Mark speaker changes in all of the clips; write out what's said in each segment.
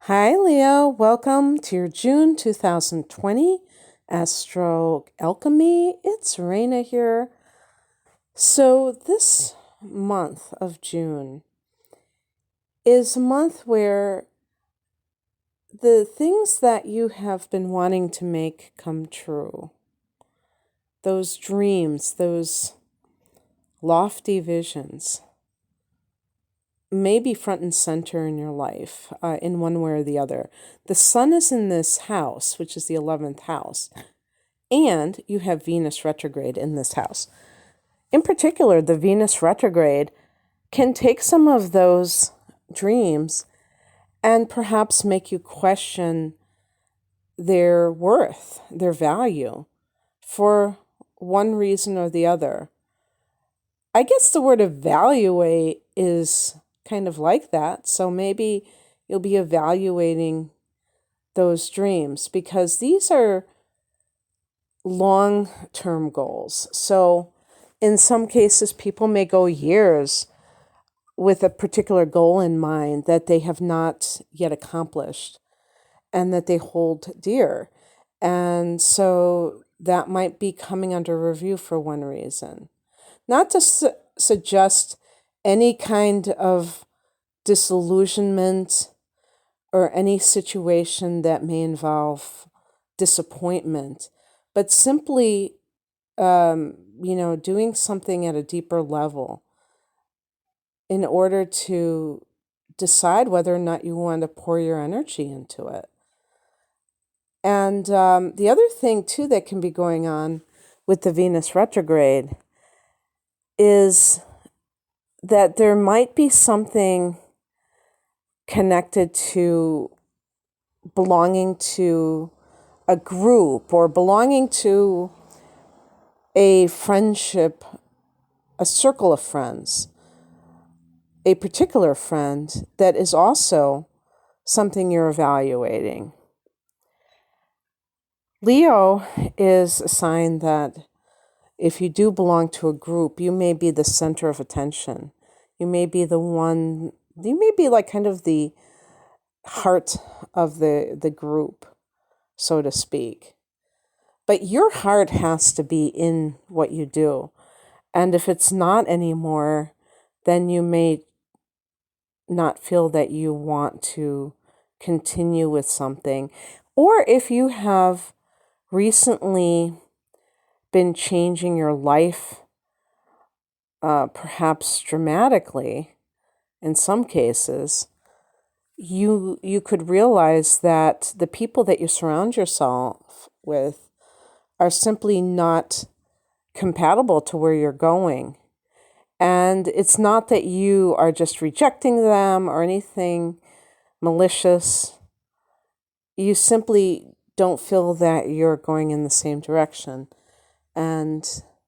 Speaker 1: Hi, Leo. Welcome to your June 2020 Astro Alchemy. It's Raina here. So, this month of June is a month where the things that you have been wanting to make come true, those dreams, those lofty visions, may be front and center in your life in one way or the other. The sun is in this house, which is the 11th house, and you have Venus retrograde in this house. In particular, the Venus retrograde can take some of those dreams and perhaps make you question their worth, their value, for one reason or the other. I guess the word evaluate is kind of like that. So maybe you'll be evaluating those dreams because these are long-term goals. So in some cases, people may go years with a particular goal in mind that they have not yet accomplished and that they hold dear. And so that might be coming under review for one reason. Not to suggest any kind of disillusionment or any situation that may involve disappointment, but simply, doing something at a deeper level in order to decide whether or not you want to pour your energy into it. And the other thing, too, that can be going on with the Venus retrograde is that there might be something connected to belonging to a group or belonging to a friendship, a circle of friends, a particular friend that is also something you're evaluating. Leo is a sign that if you do belong to a group, you may be the center of attention. You may be like kind of the heart of the group, so to speak. But your heart has to be in what you do. And if it's not anymore, then you may not feel that you want to continue with something. Or if you have recently been changing your life, perhaps dramatically, in some cases, you could realize that the people that you surround yourself with are simply not compatible to where you're going. And it's not that you are just rejecting them or anything malicious. You simply don't feel that you're going in the same direction. And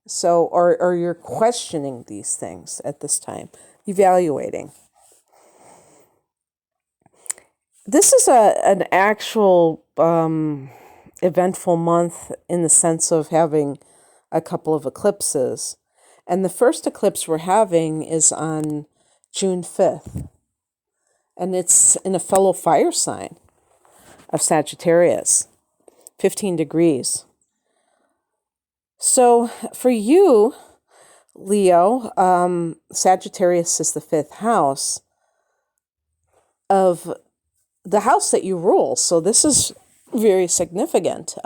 Speaker 1: so, or you're questioning these things at this time, evaluating. This is an actual eventful month in the sense of having a couple of eclipses. And the first eclipse we're having is on June 5th. And it's in a fellow fire sign of Sagittarius, 15 degrees. So for you, Leo, Sagittarius is the 5th house of the house that you rule. So this is very significant.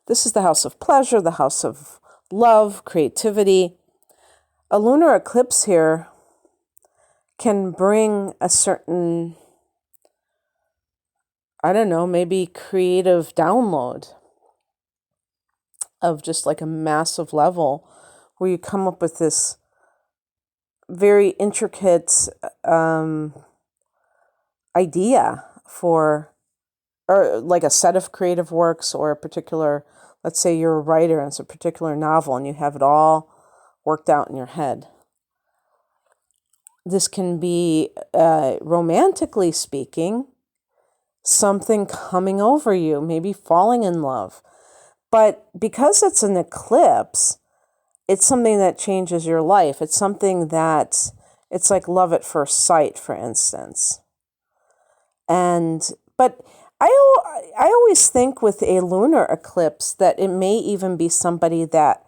Speaker 1: This is the house of pleasure, the house of love, creativity. A lunar eclipse here can bring a certain, maybe creative download of just like a massive level where you come up with this very intricate idea for, or like a set of creative works or a particular, let's say you're a writer and it's a particular novel and you have it all worked out in your head. This can be, romantically speaking, something coming over you, maybe falling in love. But because it's an eclipse, it's something that changes your life. It's something that, it's like love at first sight, for instance. But I always think with a lunar eclipse that it may even be somebody that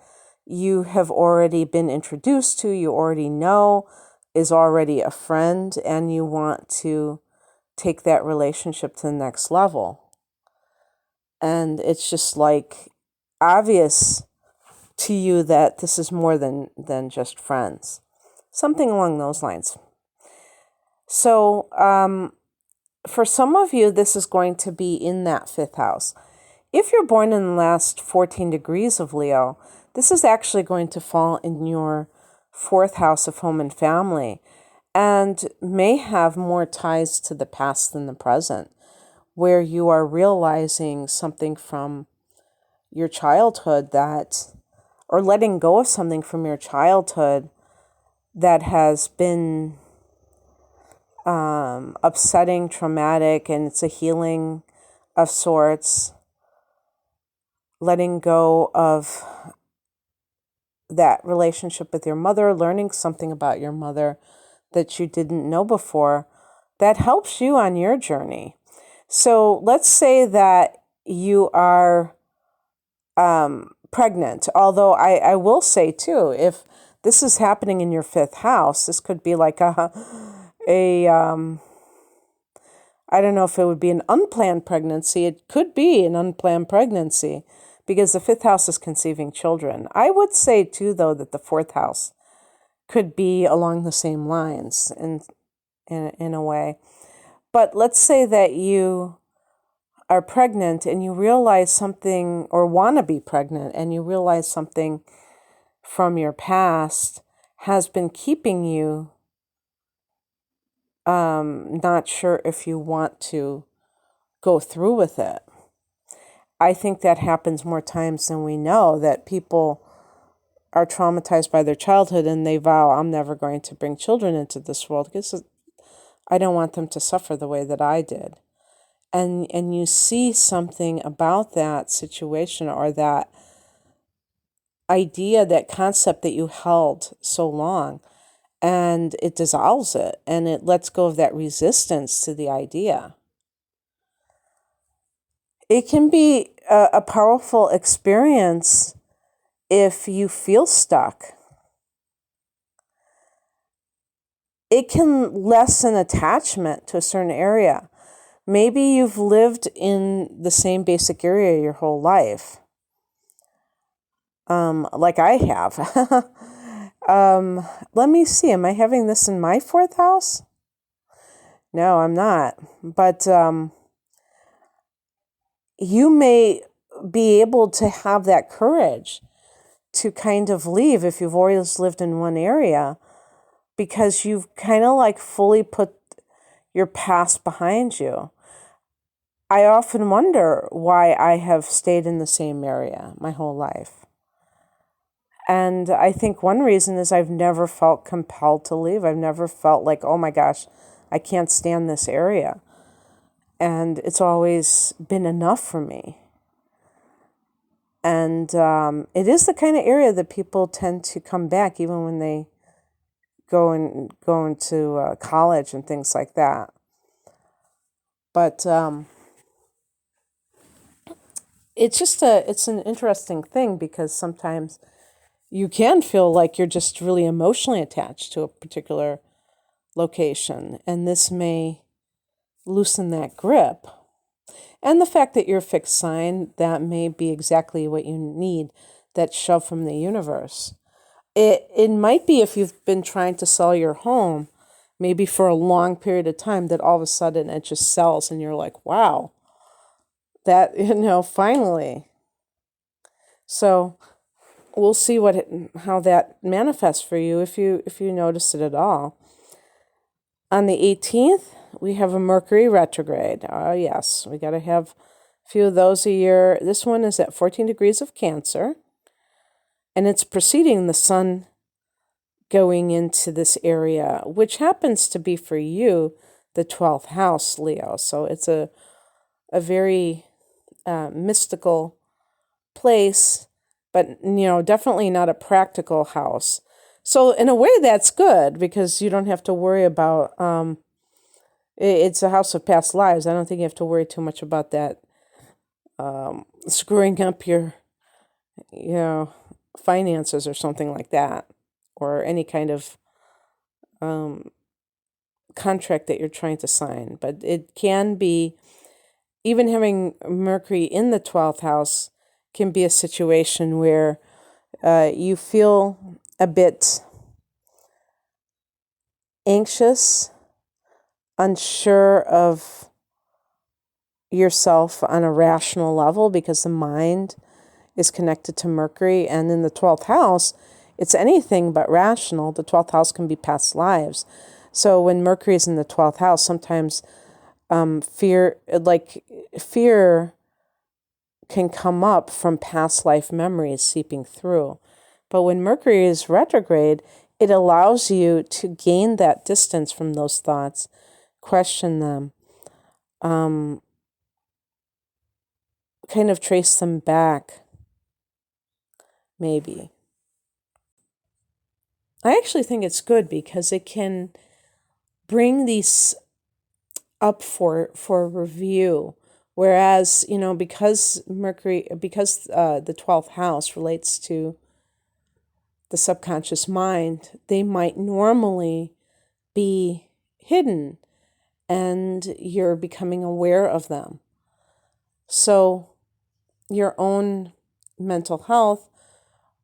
Speaker 1: you have already been introduced to, you already know, is already a friend, and you want to take that relationship to the next level. And it's just like obvious to you that this is more than just friends. Something along those lines. So, for some of you, this is going to be in that fifth house. If you're born in the last 14 degrees of Leo, this is actually going to fall in your fourth house of home and family, and may have more ties to the past than the present, where you are realizing something from your childhood or letting go of something from your childhood that has been upsetting, traumatic, and it's a healing of sorts. Letting go of that relationship with your mother, learning something about your mother that you didn't know before, that helps you on your journey. So let's say that you are pregnant, although I will say too, if this is happening in your fifth house, this could be like I don't know if it would be an unplanned pregnancy. It could be an unplanned pregnancy because the fifth house is conceiving children. I would say too, though, that the fourth house could be along the same lines in a way. But let's say that you are pregnant and you realize something, or want to be pregnant, and you realize something from your past has been keeping you not sure if you want to go through with it. I think that happens more times than we know, that people are traumatized by their childhood and they vow, I'm never going to bring children into this world because I don't want them to suffer the way that I did. And you see something about that situation or that idea, that concept that you held so long, and it dissolves it and it lets go of that resistance to the idea. It can be a powerful experience if you feel stuck. It can lessen attachment to a certain area. Maybe you've lived in the same basic area your whole life, like I have. Let me see. Am I having this in my fourth house? No, I'm not. But you may be able to have that courage to kind of leave if you've always lived in one area, because you've kind of like fully put your past behind you. I often wonder why I have stayed in the same area my whole life. And I think one reason is I've never felt compelled to leave. I've never felt like, oh my gosh, I can't stand this area. And it's always been enough for me. And it is the kind of area that people tend to come back even when they go into college and things like that. But it's an interesting thing, because sometimes you can feel like you're just really emotionally attached to a particular location, and this may loosen that grip. And the fact that you're a fixed sign, that may be exactly what you need, that shove from the universe. It might be if you've been trying to sell your home, maybe for a long period of time, that all of a sudden it just sells and you're like, wow, that, finally. So we'll see how that manifests for you if you notice it at all. On the 18th, we have a Mercury retrograde. Oh, yes, we got to have a few of those a year. This one is at 14 degrees of Cancer, and it's preceding the sun going into this area, which happens to be for you the 12th house, Leo. So it's a very mystical place, but definitely not a practical house. So in a way, that's good, because you don't have to worry about It's a house of past lives. I don't think you have to worry too much about that screwing up your, finances or something like that, or any kind of contract that you're trying to sign. But it can be, even having Mercury in the 12th house can be a situation where you feel a bit anxious, unsure of yourself on a rational level, because the mind is connected to Mercury. And in the 12th house, it's anything but rational. The 12th house can be past lives. So when Mercury is in the 12th house, sometimes fear can come up from past life memories seeping through. But when Mercury is retrograde, it allows you to gain that distance from those thoughts, question them, kind of trace them back, maybe. I actually think it's good because it can bring these up for review. Whereas, because the 12th house relates to the subconscious mind, they might normally be hidden and you're becoming aware of them. So your own mental health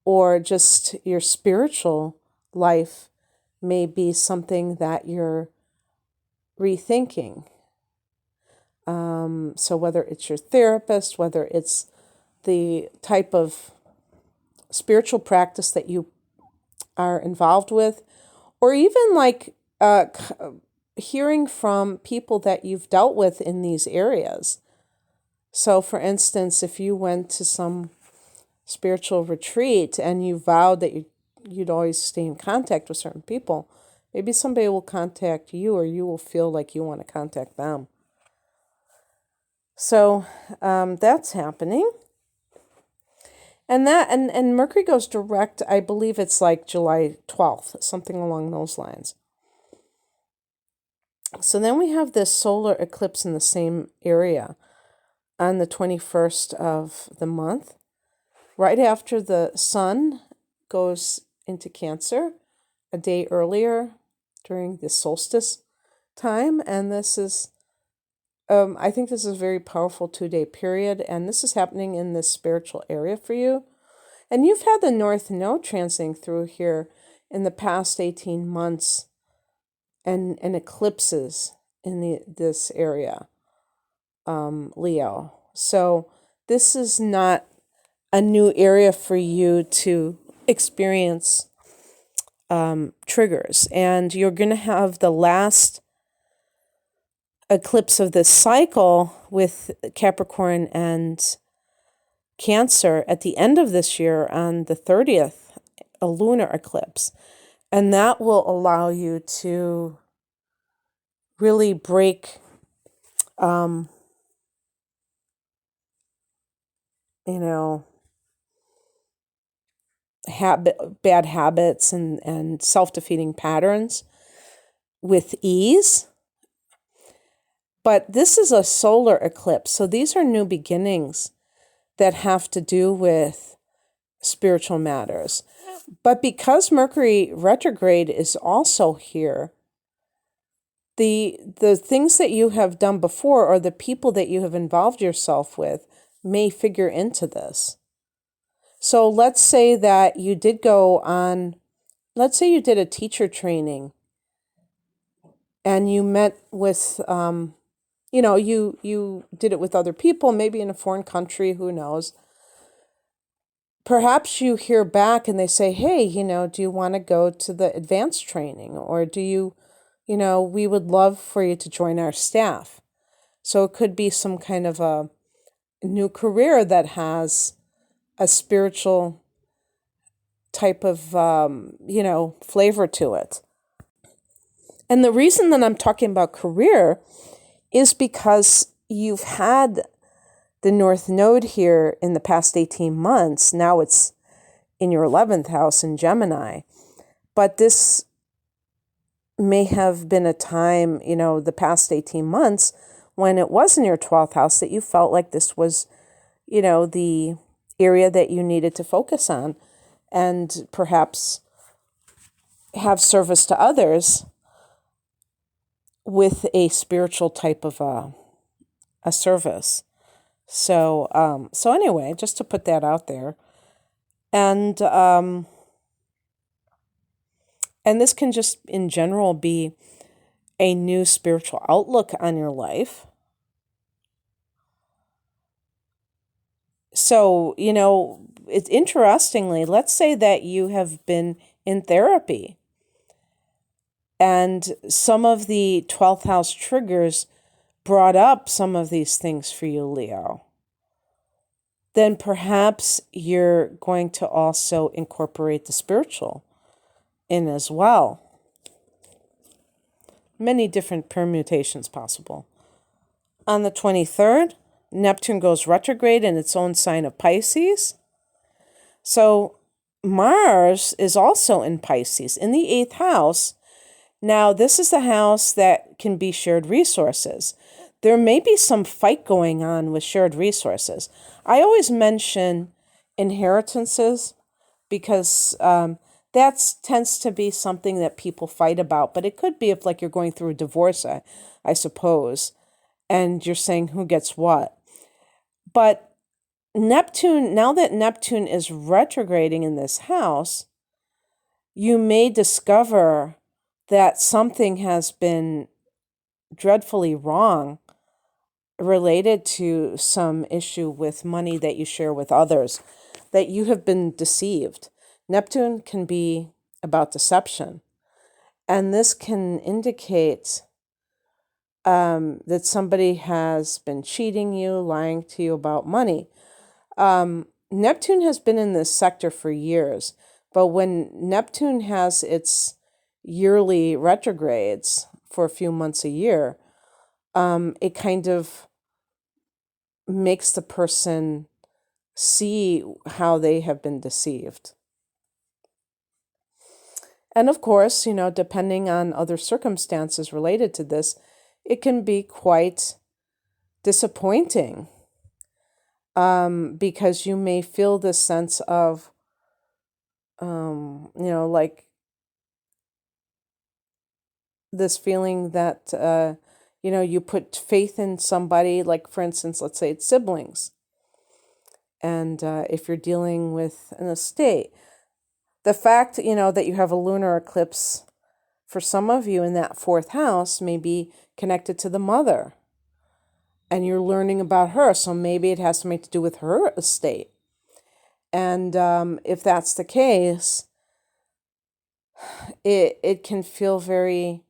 Speaker 1: or just your spiritual life may be something that you're rethinking. So whether it's your therapist, whether it's the type of spiritual practice that you are involved with, or even like hearing from people that you've dealt with in these areas. So for instance, if you went to some spiritual retreat and you vowed that you'd always stay in contact with certain people, maybe somebody will contact you, or you will feel like you want to contact them. So that's happening. And Mercury goes direct, I believe it's like July 12th, something along those lines. So then we have this solar eclipse in the same area on the 21st of the month, right after the sun goes into Cancer, a day earlier during the solstice time. And this is, I think this is a very powerful 2-day period. And this is happening in this spiritual area for you. And you've had the North Node transiting through here in the past 18 months and eclipses in this area, Leo. So this is not a new area for you to experience triggers. And you're going to have the last eclipse of this cycle with Capricorn and Cancer at the end of this year on the 30th, a lunar eclipse. And that will allow you to really break, bad habits and self-defeating patterns with ease. But this is a solar eclipse, so these are new beginnings that have to do with spiritual matters. But because Mercury retrograde is also here, the things that you have done before or the people that you have involved yourself with may figure into this. So let's say that you did let's say you did a teacher training and you met with, you did it with other people, maybe in a foreign country, who knows. Perhaps you hear back and they say, hey, do you want to go to the advanced training? Or do you, we would love for you to join our staff. So it could be some kind of a new career that has a spiritual type of, flavor to it. And the reason that I'm talking about career is because you've had the North Node here in the past 18 months. Now it's in your 11th house in Gemini. But this may have been a time, the past 18 months when it was in your 12th house that you felt like this was, the area that you needed to focus on and perhaps have service to others with a spiritual type of a service. So anyway, just to put that out there. And this can just in general be a new spiritual outlook on your life. So, it's interestingly, let's say that you have been in therapy and some of the 12th house triggers brought up some of these things for you, Leo. Then perhaps you're going to also incorporate the spiritual in as well. Many different permutations possible. On the 23rd, Neptune goes retrograde in its own sign of Pisces. So Mars is also in Pisces in the 8th house. Now, this is the house that can be shared resources. There may be some fight going on with shared resources. I always mention inheritances because that tends to be something that people fight about. But it could be if like you're going through a divorce, I suppose, and you're saying who gets what. But Neptune, now that Neptune is retrograding in this house, you may discover that something has been dreadfully wrong related to some issue with money that you share with others, that you have been deceived. Neptune can be about deception, and this can indicate that somebody has been cheating you, lying to you about money. Neptune has been in this sector for years, but when Neptune has its yearly retrogrades for a few months a year, it kind of makes the person see how they have been deceived. And of course, depending on other circumstances related to this, it can be quite disappointing because you may feel this sense of, like this feeling that, you put faith in somebody, like for instance, let's say it's siblings. And if you're dealing with an estate, the fact, that you have a lunar eclipse for some of you in that 4th house may be connected to the mother. And you're learning about her, so maybe it has something to do with her estate. And if that's the case, it can feel very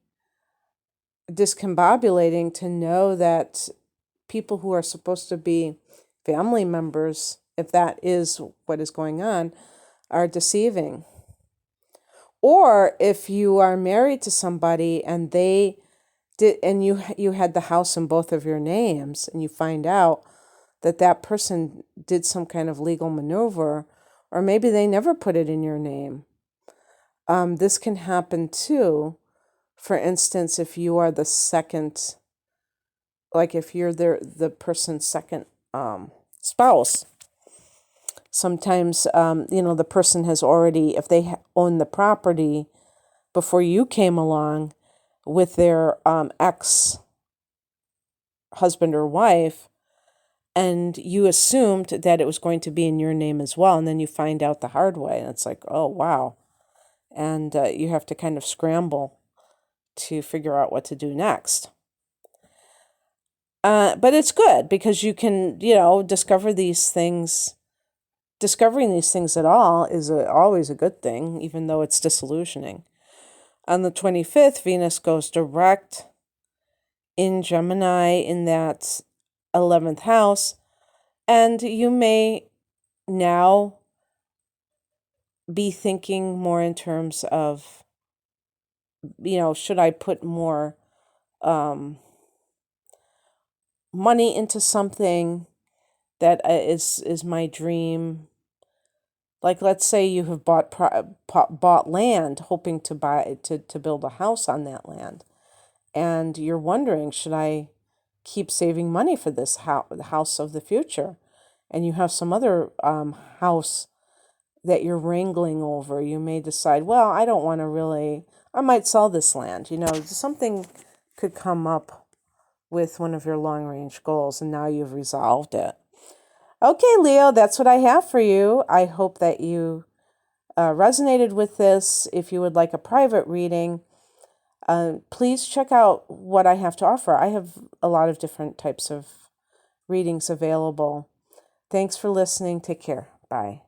Speaker 1: discombobulating to know that people who are supposed to be family members, if that is what is going on, are deceiving. Or if you are married to somebody and they did, and you had the house in both of your names, and you find out that that person did some kind of legal maneuver, or maybe they never put it in your name. This can happen too. For instance, if you are the second, like if you're the person's second spouse, sometimes, the person has already, if they own the property before you came along with their ex-husband or wife, and you assumed that it was going to be in your name as well, and then you find out the hard way, and it's like, oh, wow. And you have to kind of scramble to figure out what to do next. But it's good because you can, discover these things. Discovering these things at all is always a good thing, even though it's disillusioning. On the 25th, Venus goes direct in Gemini in that 11th house, and you may now be thinking more in terms of, should I put more money into something that is my dream Like, let's say you have bought land hoping to build a house on that land, and you're wondering, should I keep saving money for this house of the future? And you have some other house that you're wrangling over. You may decide, well, I don't want to really, I might sell this land. Something could come up with one of your long range goals, and now you've resolved it. Okay, Leo, that's what I have for you. I hope that you resonated with this. If you would like a private reading, please check out what I have to offer. I have a lot of different types of readings available. Thanks for listening. Take care. Bye.